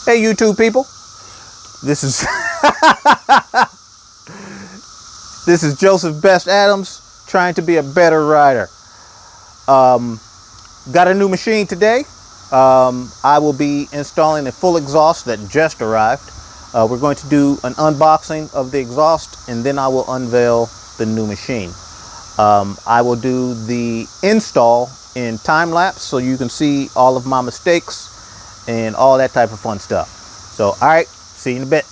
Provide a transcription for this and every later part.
Hey YouTube people, this is this is Joseph Best Adams trying to be a better rider. Got a new machine today. I will be installing a full exhaust that just arrived. We're going to do an unboxing of the exhaust and then I will unveil the new machine. I will do the install in time lapse so you can see all of my mistakes and all that type of fun stuff. So, all right, see you in a bit.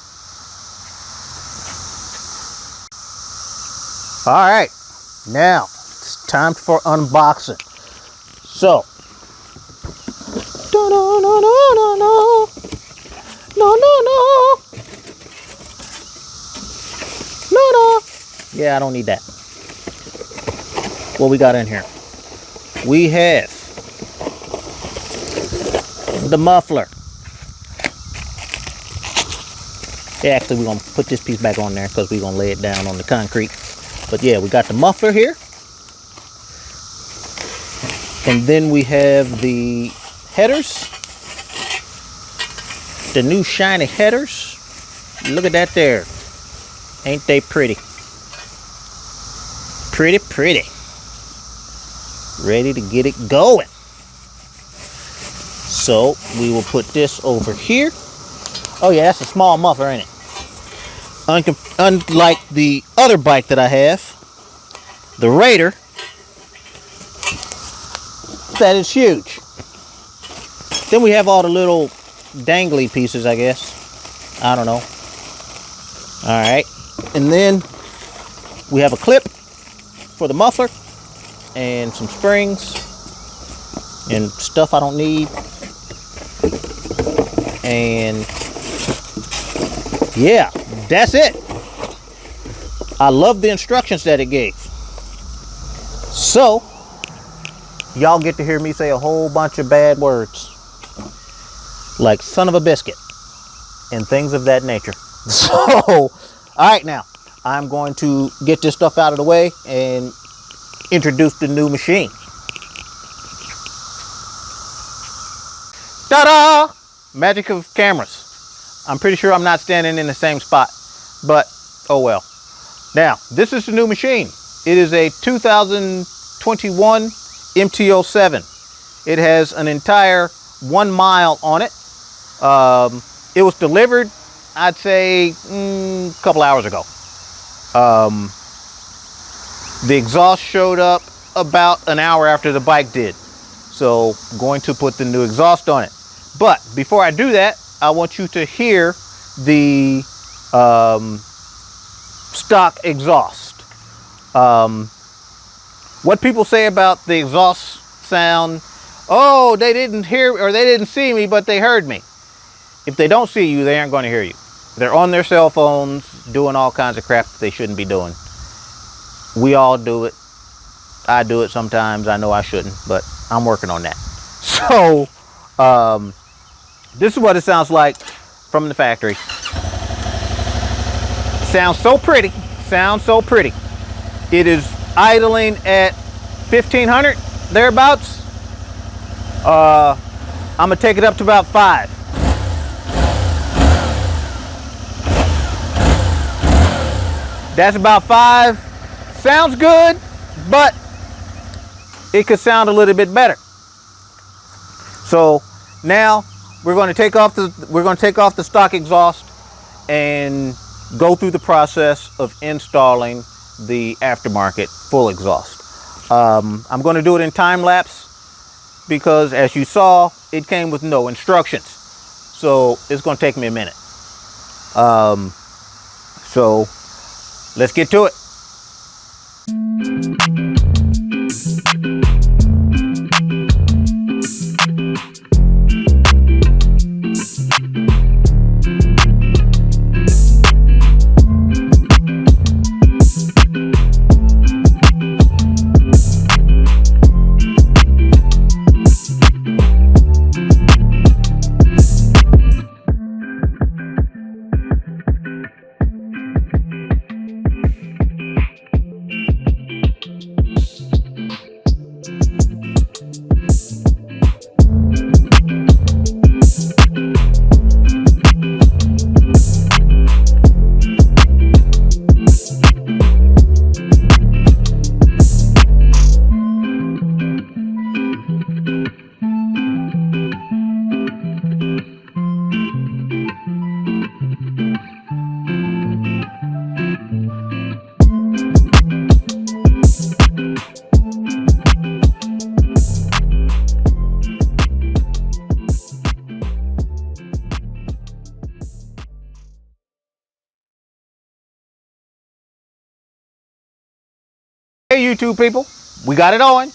All right, now it's time for unboxing. So, no. Yeah, I don't need that. What we got in here? We have the muffler. Yeah, actually, we're going to put this piece back on there because we're going to lay it down on the concrete. But yeah, we got the muffler here. And then we have the headers. The new shiny headers. Look at that there. Ain't they pretty? Pretty. Ready to get it going. So we will put this over here. Oh yeah, that's a small muffler, ain't it? Unlike the other bike that I have, the Raider, that is huge. Then we have all the little dangly pieces, I guess. I don't know. All right, and then we have a clip for the muffler and some springs and stuff I don't need. And yeah, that's it. I love the instructions that it gave. So y'all get to hear me say a whole bunch of bad words like son of a biscuit and things of that nature. So all right, now I'm going to get this stuff out of the way and introduce the new machine. Ta-da! Magic of cameras. I'm pretty sure I'm not standing in the same spot, but oh well. Now, this is the new machine. It is a 2021 MT-07. It has an entire 1 mile on it. It was delivered, I'd say, a couple hours ago. The exhaust showed up about an hour after the bike did. So I'm going to put the new exhaust on it. But before I do that, I want you to hear the stock exhaust. What people say about the exhaust sound, oh, they didn't hear or they didn't see me, but they heard me. If they don't see you, they aren't going to hear you. They're on their cell phones doing all kinds of crap that they shouldn't be doing. We all do it. I do it sometimes. I know I shouldn't, but I'm working on that. So this is what it sounds like from the factory. Sounds so pretty. Sounds so pretty. It is idling at 1500 thereabouts. I'm gonna take it up to about 5. That's about 5. Sounds good, but it could sound a little bit better. So now we're going to take off the stock exhaust and go through the process of installing the aftermarket full exhaust. I'm going to do it in time lapse because, as you saw, it came with no instructions, so it's going to take me a minute. So let's get to it. YouTube people. We got it on.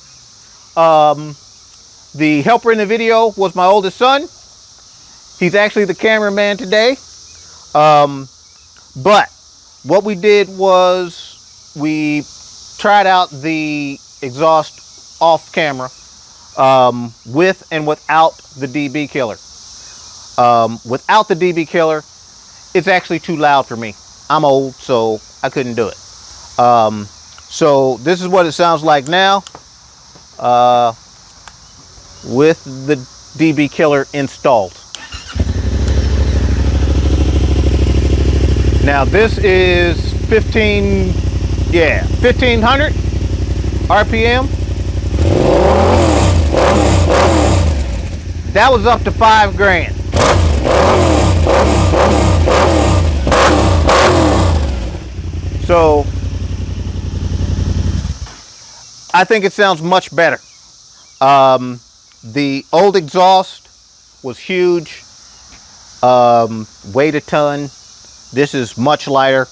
The helper in the video was my oldest son. He's actually the cameraman today. But what we did was we tried out the exhaust off camera with and without the DB killer. Without the DB killer, it's actually too loud for me. I'm old, so I couldn't do it. So this is what it sounds like now with the DB killer installed. Now this is 1500 RPM. That was up to $5,000. So I think it sounds much better. The old exhaust was huge, weighed a ton. This is much lighter.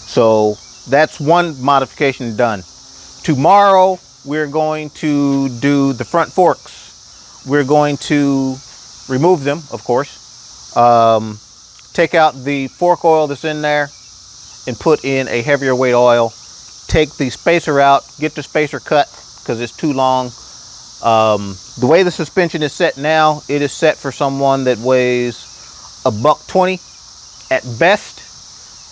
So that's one modification done. Tomorrow we're going to do the front forks. We're going to remove them, of course. Take out the fork oil that's in there and put in a heavier weight oil. Take the spacer out, get the spacer cut because it's too long. The way the suspension is set now, it is set for someone that weighs $120 at best.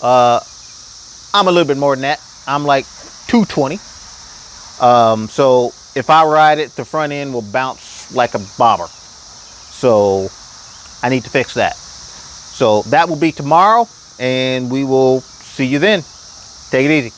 I'm a little bit more than that. I'm like 220. So if I ride it, the front end will bounce like a bobber. So I need to fix that. So that will be tomorrow, and we will see you then. Take it easy.